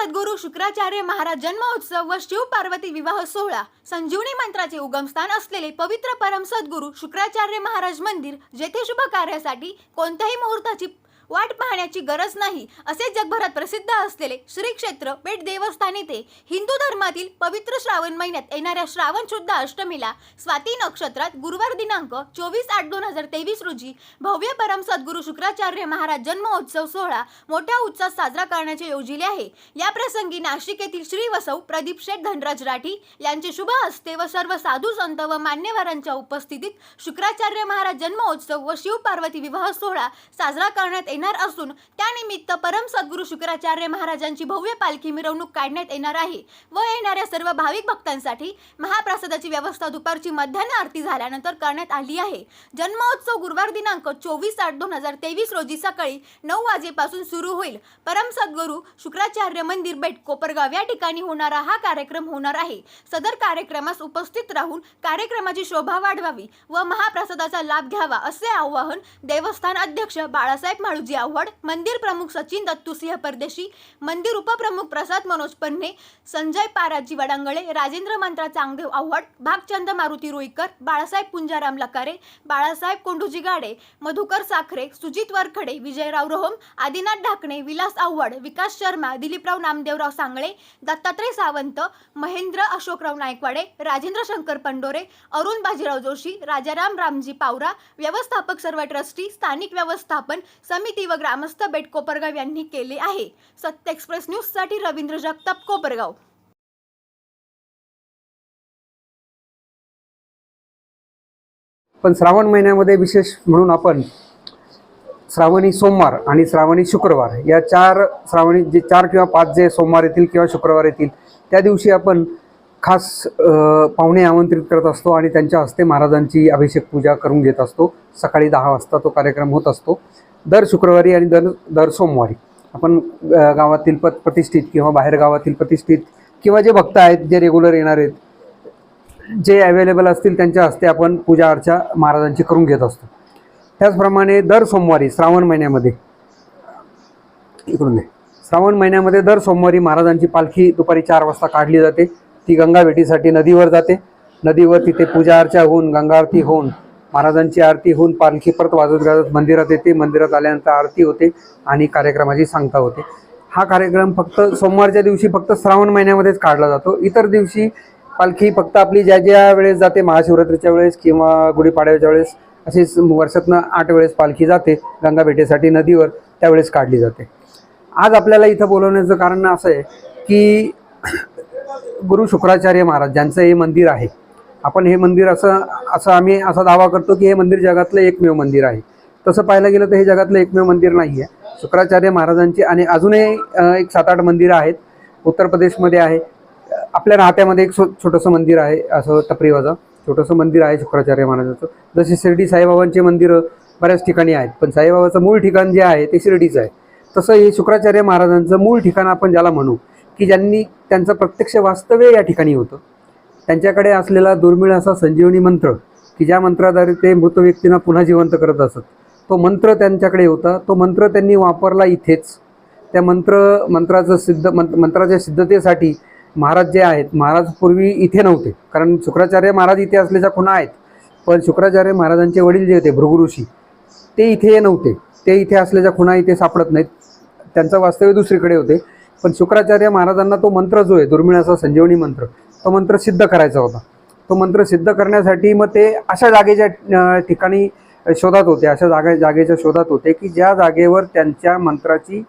सद्गुरू शुक्राचार्य महाराज जन्मोत्सव व शिव पार्वती विवाह सोहळा संजीवनी मंत्राचे उगमस्थान असलेले पवित्र परम सद्गुरू शुक्राचार्य महाराज मंदिर, जेथे शुभ कार्यासाठी कोणत्याही मुहूर्ताची वाट पाहण्याची गरज नाही असे जगभरात प्रसिद्ध असलेले श्री क्षेत्र बेट देवस्थान येथे हिंदू धर्मातील पवित्र श्रावण महिन्यात येणाऱ्या श्रावण शुद्ध अष्टमीला स्वाती नक्षत्रात गुरुवार दिनांक 24/8/2023 रोजी भव्य परम सद्गुरू शुक्राचार्य महाराज जन्मोत्सव सोहळा मोठ्या उत्साहात साजरा करण्याचे योजिले आहे। या प्रसंगी नाशिक येथील श्री वसव प्रदीप शेठ धनराज राठी यांचे शुभ हस्ते व सर्व साधू संत व मान्यवरांच्या उपस्थितीत शुक्राचार्य महाराज जन्मोत्सव व शिव पार्वती विवाह सोहळा साजरा करण्यात असून त्यानिमित्त परम सद्गुरू शुक्राचार्य महाराजांची भव्य पालखी मिरवणूक काढण्यात येणार आहे व येणाऱ्या सर्व भाविक भक्तांसाठी महाप्रसादाची व्यवस्था दुपारची मध्यान्ह आरती झाल्यानंतर करण्यात आली आहे। जन्मोत्सव गुरुवार दिनांक 24/8/2023 रोजी सकाळी 9 वाजेपासून सुरू होईल। परम सद्गुरू शुक्राचार्य मंदिर बेट कोपरगाव या ठिकाणी होणारा हा कार्यक्रम होणार आहे। सदर कार्यक्रमास उपस्थित राहून कार्यक्रमाची शोभा वाढवावी व महाप्रसादाचा लाभ घ्यावा असे आवाहन देवस्थान अध्यक्ष बाळासाहेब माळुजी आव्हाड, मंदिर प्रमुख सचिन दत्तुसिंह परदेशी, मंदिर उपप्रमुख प्रसाद मनोज पन्ने, संजय पाराजी वडांगळे, राजेंद्र मंत्रा चांगदेव आव्हाड, भागचंद मारुती रोईकर, बाळासाहेब पुंजाराम लकारे, बाळासाहेब कोंडूजी गाडे, मधुकर साखरे, सुजित वरखडे, विजयराव रोहम, आदिनाथ ढाकणे, विलास आव्हाड, विकास शर्मा, दिलीपराव नामदेवराव सांगळे, दत्तात्रय सावंत, महेंद्र अशोकराव नायकवाडे, राजेंद्र शंकर पंडोरे, अरुण बाजीराव जोशी, राजाराम रामजी पावरा, व्यवस्थापक सर्व ट्रस्टी, स्थानिक व्यवस्थापन समिती व ग्रामस्थ बेट कोपरगाव यांनी केले आहे। सत्य एक्सप्रेस न्यूज साठी रवींद्र जगताप, कोपरगाव। पण श्रावण महिन्यामध्ये विशेष म्हणून आपण श्रावणी सोमवार आणि श्रावणी शुक्रवार या श्रावणी जे 4 किंवा 5 जे सोमवार येतील किंवा शुक्रवार येतील त्या दिवशी आपण खास पाहुणे आमंत्रित करत असतो आणि त्यांच्या हस्ते महाराजांची अभिषेक पूजा करून घेत असतो। सकाळी 10 वाजता तो कार्यक्रम होत असतो। दर शुक्रवारी आणि दर सोमवारी आपण गावातील प्रतिष्ठित किंवा बाहेर गावातील प्रतिष्ठित किंवा जे भक्त आहेत, जे रेग्युलर येणार आहेत, जे अवेलेबल असतील त्यांच्या हस्ते आपण पूजा अर्चा महाराजांची करून घेत असतो। त्याचप्रमाणे दर सोमवारी श्रावण महिन्यामध्ये दर सोमवारी महाराजांची पालखी दुपारी 4 वाजता काढली जाते। ती गंगा भेटीसाठी नदीवर जाते। नदीवर तिथे पूजा अर्चा होऊन, गंगा आरती होऊन, महाराजांची आरती होऊन पालखी परत वाजत गाजत मंदिरात येते। मंदिरात आल्यानंतर आरती होते आणि कार्यक्रमाची सांगता होते। हा कार्यक्रम फक्त सोमवारच्या दिवशी फक्त श्रावण महिन्यामध्येच काढला जातो। इतर दिवशी पालखी फक्त आपली ज्या वेळेस जाते, महाशिवरात्रीच्या वेळेस किंवा गुढीपाडव्याच्या वेळेस, अशीच वर्षातनं 8 वेळेस पालखी जाते गंगा भेटीसाठी नदीवर, त्यावेळेस काढली जाते। आज आपल्याला इथं बोलवण्याचं कारण असं आहे की गुरु शुक्राचार्य महाराज ज्यांचं हे मंदिर आहे, आपण हे मंदिर आम्ही असा दावा करतो की हे मंदिर जगातलं एकमेव मंदिर आहे। तसं पाहायला गेलं तर हे जगातलं एकमेव मंदिर नाही आहे। शुक्राचार्य महाराजांची आणि अजूनही एक 7-8 मंदिरं आहेत। उत्तर प्रदेशमध्ये आहे, आपल्या राहत्यामध्ये एक छोटंसं मंदिर आहे, असं टपरीवाजा छोटंसं मंदिर आहे शुक्राचार्य महाराजांचं। जसे शिर्डी साईबाबांचे मंदिरं बऱ्याच ठिकाणी आहेत, पण साईबाबाचं मूळ ठिकाण जे आहे ते शिर्डीचं आहे। तसं हे शुक्राचार्य महाराजांचं मूळ ठिकाण आपण ज्याला म्हणू की ज्यांनी त्यांचं प्रत्यक्ष वास्तव्य या ठिकाणी होतं, त्यांच्याकडे असलेला दुर्मिळ असा संजीवनी मंत्र की ज्या मंत्राद्वारे ते मृत व्यक्तींना पुन्हा जिवंत करत असत, तो मंत्र त्यांच्याकडे होता। तो मंत्र त्यांनी वापरला इथेच। त्या मंत्राच्या सिद्धतेसाठी महाराज जे आहेत, महाराज पूर्वी इथे नव्हते, कारण शुक्राचार्य महाराज इथे असल्याच्या खुणा आहेत, पण शुक्राचार्य महाराजांचे वडील जे होते भृगु ऋषी ते इथे नव्हते। ते इथे असल्याच्या खुणा इथे सापडत नाहीत, त्यांचं वास्तव्य दुसरीकडे होते। पण शुक्राचार्य महाराजांना तो मंत्र जो आहे दुर्मिळ असा संजीवनी मंत्र, तो मंत्र सिद्ध करायचा होता। तो मंत्र सिद्ध करण्यासाठी मग ते अशा जागेच्या ठिकाणी शोधात होते, अशा जागेच्या शोधात होते की ज्या जागेवर त्यांच्या मंत्राची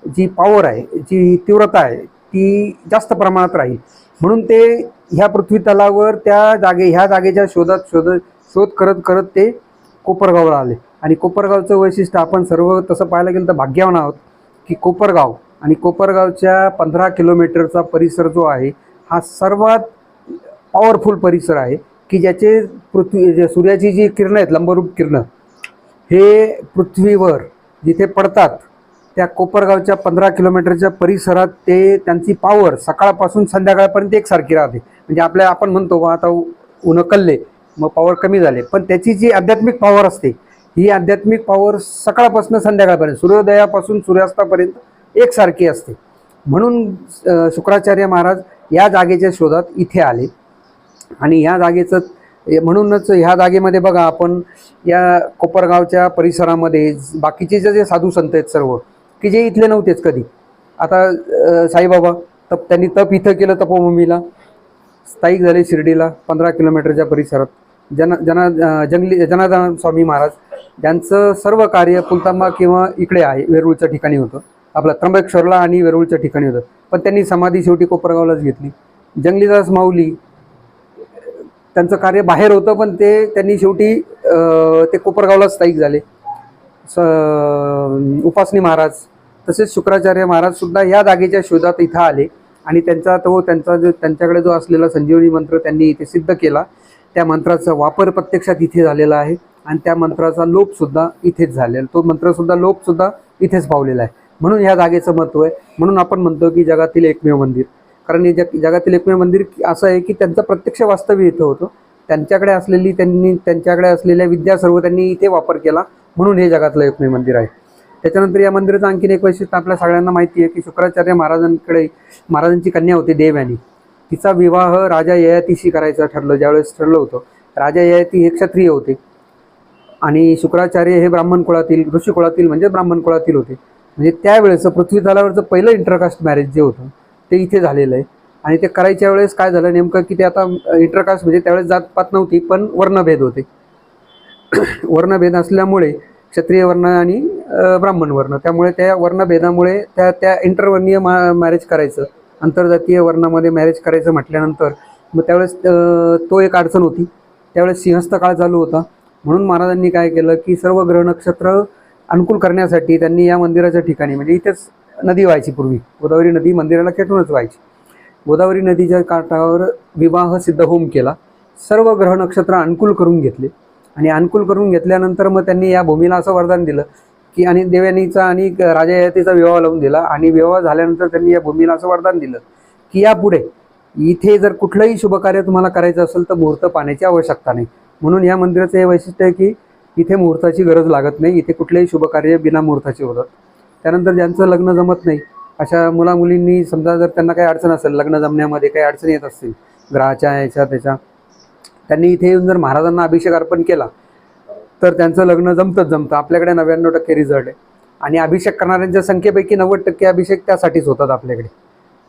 जी पॉवर आहे, जी तीव्रता आहे, ती जास्त प्रमाणात राहील। म्हणून ते ह्या पृथ्वी तलावर ह्या जागेच्या शोध करत ते कोपरगावला आले। आणि कोपरगावचं वैशिष्ट्य आपण सर्व तसं पाहायला गेलं तर भाग्यवान आहोत की कोपरगाव आणि कोपरगावच्या 15 किलोमीटरचा परिसर जो आहे हा सर्वात पॉवरफुल परिसर आहे की ज्याचे सूर्याची जी किरणं आहेत, लंबरूप किरणं, हे पृथ्वीवर जिथे पडतात त्या कोपरगावच्या 15 किलोमीटरच्या परिसरात त्यांची पॉवर सकाळपासून संध्याकाळपर्यंत एकसारखी राहते। म्हणजे आपण म्हणतो आता ऊन कल्ले मग पॉवर कमी झाले, पण त्याची जी आध्यात्मिक पॉवर असते ही आध्यात्मिक पॉवर सकाळपासून संध्याकाळपर्यंत, सूर्योदयापासून सूर्यास्तापर्यंत एकसारखी असते। म्हणून शुक्राचार्य महाराज या जागेच्या शोधात इथे आले. आणि ह्या जागेचं म्हणूनच ह्या जागेमध्ये बघा, आपण या कोपरगावच्या परिसरामध्ये बाकीचे जे साधू संत आहेत सर्व, की जे इथले नव्हतेच कधी. आता साईबाबा त्यांनी तप इथं केलं, तपोभूमीला स्थायिक झाले शिर्डीला 15 किलोमीटरच्या परिसरात. जनार्दन स्वामी महाराज ज्यांचं सर्व कार्य पुलतांबा किंवा इकडे आहे, वेरूळच्या ठिकाणी होतं, आपलं त्र्यंबकेश्वरला आणि वेरूळच्या ठिकाणी होतं, पण त्यांनी समाधी शेवटी कोपरगावलाच घेतली. जंगलीदास माऊली त्यांचं कार्य बाहेर होतं, पण त्यांनी शेवटी ते कोपरगावलाच स्थायिक झाले. उपासनी महाराज तसेच शुक्राचार्य महाराज सुद्धा या जागेच्या शोधात इथं आले आणि त्यांच्याकडे जो असलेला संजीवनी मंत्र त्यांनी इथे सिद्ध केला. त्या मंत्राचा वापर प्रत्यक्षात इथे झालेला आहे आणि त्या मंत्राचा लोपसुद्धा इथेच झालेला, तो मंत्रसुद्धा लोपसुद्धा इथेच पावलेला आहे. म्हणून ह्या जागेचं महत्त्व आहे. म्हणून आपण म्हणतो की जगातील एकमेव मंदिर, कारण हे जगातील एकमेव मंदिर असं आहे की त्यांचं प्रत्यक्ष वास्तव्य इथं होतं. त्यांच्याकडे असलेल्या विद्या सर्व त्यांनी इथे वापर केला, म्हणून हे जगातलं एकमेव मंदिर आहे. त्याच्यानंतर या मंदिराचं आणखीन एक वैशिष्ट्य आपल्या सगळ्यांना माहिती आहे की शुक्राचार्य महाराजांची कन्या होती देवयानी. तिचा विवाह राजा ययातीशी करायचं ज्यावेळेस ठरलं होतं. राजा ययाती हे क्षत्रिय होते आणि शुक्राचार्य हे ब्राह्मण कुळातील, ऋषी कुळातील म्हणजे ब्राह्मण कुळातील होते. म्हणजे त्यावेळेचं पृथ्वी तलावरचं पहिलं इंटरकास्ट मॅरेज जे होतं ते इथे झालेलं आहे. आणि ते करायच्या वेळेस काय झालं नेमकं की ते आता इंटरकास्ट म्हणजे त्यावेळेस जातपात नव्हती, पण वर्णभेद होते. वर्णभेद असल्यामुळे क्षत्रिय वर्ण आणि ब्राह्मण वर्ण, त्यामुळे त्या वर्णभेदामुळे त्या इंटरवर्णीय मॅरेज करायचं, आंतरजातीय वर्णामध्ये मॅरेज करायचं म्हटल्यानंतर मग त्यावेळेस तो एक अडचण होती. त्यावेळेस सिंहस्थ काळ चालू होता. म्हणून महाराजांनी काय केलं की सर्व ग्रह नक्षत्र अनुकूल करण्यासाठी त्यांनी या मंदिराच्या ठिकाणी, म्हणजे इथेच नदी व्हायची पूर्वी, गोदावरी नदी मंदिराला खेटूनच व्हायची, गोदावरी नदीच्या काठावर विवाह सिद्ध होम केला. सर्व ग्रह नक्षत्र अनुकूल करून घेतले आणि अनुकूल करून घेतल्यानंतर मग त्यांनी या भूमीला असं वरदान दिलं की, आणि देवयानीचा आणि राजा ययातीचा विवाह लावून दिला. आणि विवाह झाल्यानंतर त्यांनी या भूमीला असं वरदान दिलं की यापुढे इथे जर कुठलंही शुभकार्य तुम्हाला करायचं असेल तर मुहूर्त पाहण्याची आवश्यकता नाही. म्हणून या मंदिराचं हे वैशिष्ट्य आहे की इथे मुहूर्ताची गरज लागत नाही, इथे कुठलेही शुभकार्य बिना मुहूर्ताचे होतात. त्यानंतर ज्यांचं लग्न जमत नाही अशा मुलामुलींनी, समजा जर त्यांना काही अडचण असेल, लग्न जमण्यामध्ये काही अडचणी येत असतील ग्रहाच्या त्याच्या, त्यांनी इथे येऊन जर महाराजांना अभिषेक अर्पण केला तर त्यांचं लग्न जमतं. आपल्याकडे 99% रिझल्ट आहे. आणि अभिषेक करणाऱ्यांच्या संख्येपैकी 90% अभिषेक त्यासाठीच होतात आपल्याकडे.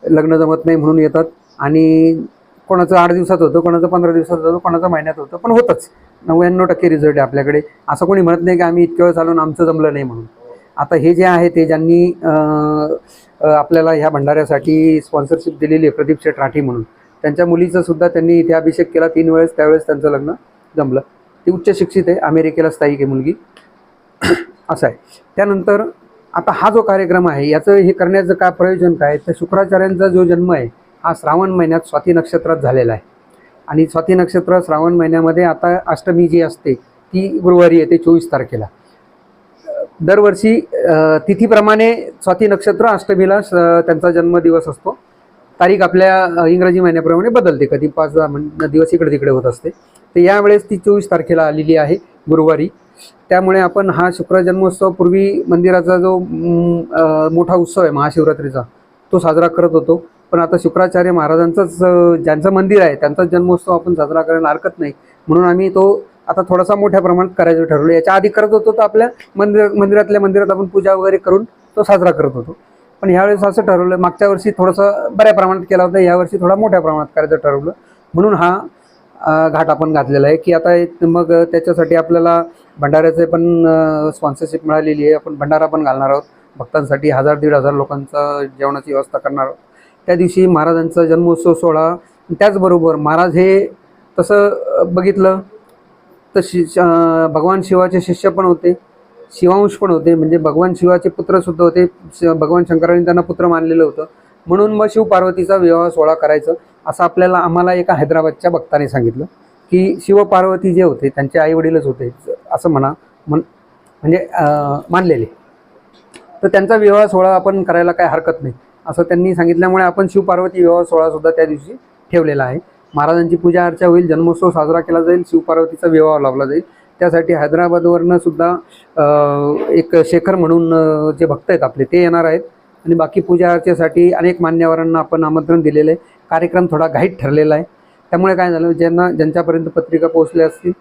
लग्न जमत नाही म्हणून येतात आणि कोणाचं 8 दिवसात होतं, कोणाचं 15 दिवसात होतं, कोणाचं महिन्यात होतं, पण होतंच. 99% रिझल्ट आहे आपल्याकडे. असं कोणी म्हणत नाही की आम्ही इतक्या वेळ चालून आमचं जमलं नाही म्हणून. आता हे जे आहे ते ज्यांनी आपल्याला ह्या भंडाऱ्यासाठी स्पॉन्सरशिप दिलेली आहे, प्रदीप शेठ राठी म्हणून, त्यांच्या मुलीचं सुद्धा त्यांनी इथे अभिषेक केला 3 वेळेस. त्यावेळेस त्यांचं लग्न जमलं. ती उच्च शिक्षित आहे, अमेरिकेला स्थायिक आहे मुलगी, असं आहे. त्यानंतर आता हा जो कार्यक्रम आहे याचं हे करण्याचं काय प्रयोजन काय, तर शुक्राचार्यांचा जो जन्म आहे हा श्रावण महिन्यात स्वाती नक्षत्रात झालेला आहे. आणि स्वाती नक्षत्र श्रावण महिन्यामध्ये आता अष्टमी जी असते ती गुरुवारी येते 24 तारखेला. दरवर्षी तिथीप्रमाणे स्वाती नक्षत्र अष्टमीला त्यांचा जन्मदिवस असतो. तारीख आपल्या इंग्रजी महिन्याप्रमाणे बदलते, कधी 5-10 दिवस इकडे तिकडे होत असते. तर यावेळेस ती 24 तारखेला आलेली आहे गुरुवारी. त्यामुळे आपण हा शुक्र जन्मोत्सव, पूर्वी मंदिराचा जो मोठा उत्सव आहे महाशिवरात्रीचा, तो साजरा करत होतो. पण आता शुक्राचार्य महाराजांचंच ज्यांचं मंदिर आहे त्यांचाच जन्मोत्सव आपण साजरा करायला हरकत नाही, म्हणून आम्ही तो आता थोडासा मोठ्या प्रमाणात करायचं ठरवलं. याच्या आधी करत होतो तर आपल्या मंदिरात आपण पूजा वगैरे करून तो साजरा करत होतो. पण ह्यावेळेस असं ठरवलं, मागच्या वर्षी थोडंसं बऱ्या प्रमाणात केला होता, यावर्षी थोडा मोठ्या प्रमाणात करायचं ठरवलं. म्हणून हा घाट आपण घातलेला आहे की आता मग त्याच्यासाठी आपल्याला भंडाऱ्याचे पण स्पॉन्सरशिप मिळालेली आहे. आपण भंडारा पण घालणार आहोत भक्तांसाठी, 1000-1500 लोकांचा जेवणाची व्यवस्था करणार आहोत. त्या दिवशी महाराजांचा जन्मोत्सव सोहळा. त्याचबरोबर महाराज हे तसं बघितलं तर भगवान शिवाचे शिष्य पण होते, शिवांश पण होते, म्हणजे भगवान शिवाचे पुत्रसुद्धा होते. भगवान शंकरांनी त्यांना पुत्र मानलेलं होतं. म्हणून मग शिवपार्वतीचा विवाह सोहळा करायचं असं आम्हाला एका हैदराबादच्या भक्ताने सांगितलं की शिवपार्वती जे होते त्यांचे आईवडीलच होते असं म्हणजे मानलेले. तर त्यांचा विवाह सोहळा आपण करायला काय हरकत नाही असं त्यांनी सांगितल्यामुळे आपण शिवपार्वती विवाह सोहळासुद्धा त्या दिवशी ठेवलेला आहे. महाराजांची पूजा अर्चा होईल, जन्मोत्सव साजरा केला जाईल, शिवपार्वतीचा विवाह लावला जाईल. त्यासाठी हैदराबादवरनं सुद्धा एक शेखर म्हणून जे भक्त आहेत आपले ते येणार आहेत. आणि बाकी पूजा अर्चेसाठी अनेक मान्यवरांना आपण आमंत्रण दिलेलं आहे. कार्यक्रम थोडा घाईत ठरलेला आहे, त्यामुळे काय झालं, ज्यांच्यापर्यंत पत्रिका पोहोचल्या असतील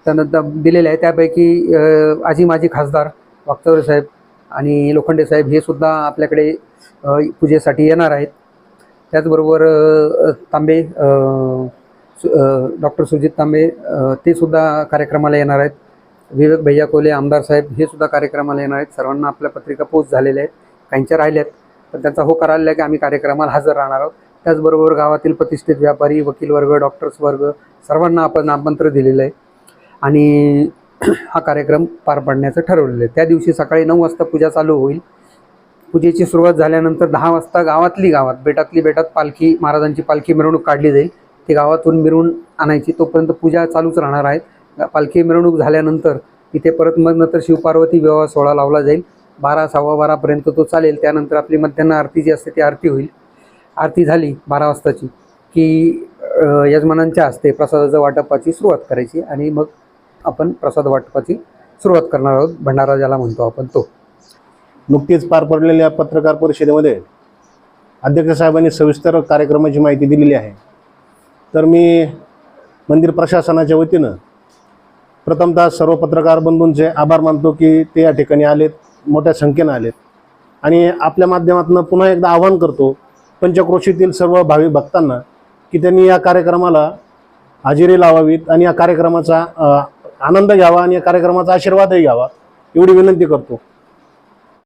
त्यांना दिलेल्या आहे. त्यापैकी आजी माजी खासदार वागचौरे साहेब आणि लोखंडे साहेब हे सुद्धा आपल्याकडे पूजेसाठी येणार आहेत. त्याचबरोबर तांबे डॉक्टर सुजित तांबे ते सुद्धा कार्यक्रमाला येणार आहेत. विवेक भैया कोले आमदार साहेब हे सुद्धा कार्यक्रमाला येणार आहेत. सर्वांना आपल्या पत्रिका पोच झालेल्या आहेत, काहींच्या राहिल्यात, पण त्यांचा होकार आलेला आहे की आम्ही कार्यक्रमाला हजर राहणार आहोत. त्याचबरोबर गावातील प्रतिष्ठित व्यापारी, वकील वर्ग, डॉक्टर्स वर्ग सर्वांना आपण आमंत्रण दिलेलं आहे आणि हा कार्यक्रम पार पाडण्याचं ठरवलेलं आहे. त्या दिवशी सकाळी 9 वाजता पूजा चालू होईल. पूजेची सुरुवात झाल्यानंतर 10 वाजता गावात बेटातली बेटात पालखी, महाराजांची पालखी मिरवणूक काढली जाईल. ती गावातून मिरवून आणायची, तोपर्यंत पूजा चालूच राहणार आहेत. पालखी मिरवणूक झाल्यानंतर इथे परत मग नंतर शिवपार्वती विवाह सोहळा लावला जाईल. 12 सव्वा 12पर्यंत तो चालेल. त्यानंतर आपली मध्यान्ह आरती जी असते ती आरती होईल. आरती झाली 12 वाजताची की यजमानांच्या हस्ते प्रसादाचं वाटपाची सुरुवात करायची आणि मग आपण प्रसाद वाटपाची सुरुवात करणार आहोत. भंडारा ज्याला म्हणतो आपण तो. नुकतीच पार पडलेल्या पत्रकार परिषदेमध्ये अध्यक्ष साहेबांनी सविस्तर कार्यक्रमाची माहिती दिलेली आहे. तर मी मंदिर प्रशासनाच्या वतीनं प्रथमतः सर्व पत्रकार बंधूंचे आभार मानतो की ते या ठिकाणी आलेत, मोठ्या संख्येनं आलेत. आणि आपल्या माध्यमातून पुन्हा एकदा आवाहन करतो पंचक्रोशीतील सर्व भाविक भक्तांना की त्यांनी या कार्यक्रमाला हजेरी लावावीत आणि या कार्यक्रमाचा आनंद घ्यावा आणि या कार्यक्रमाचा आशीर्वादही घ्यावा एवढी विनंती करतो.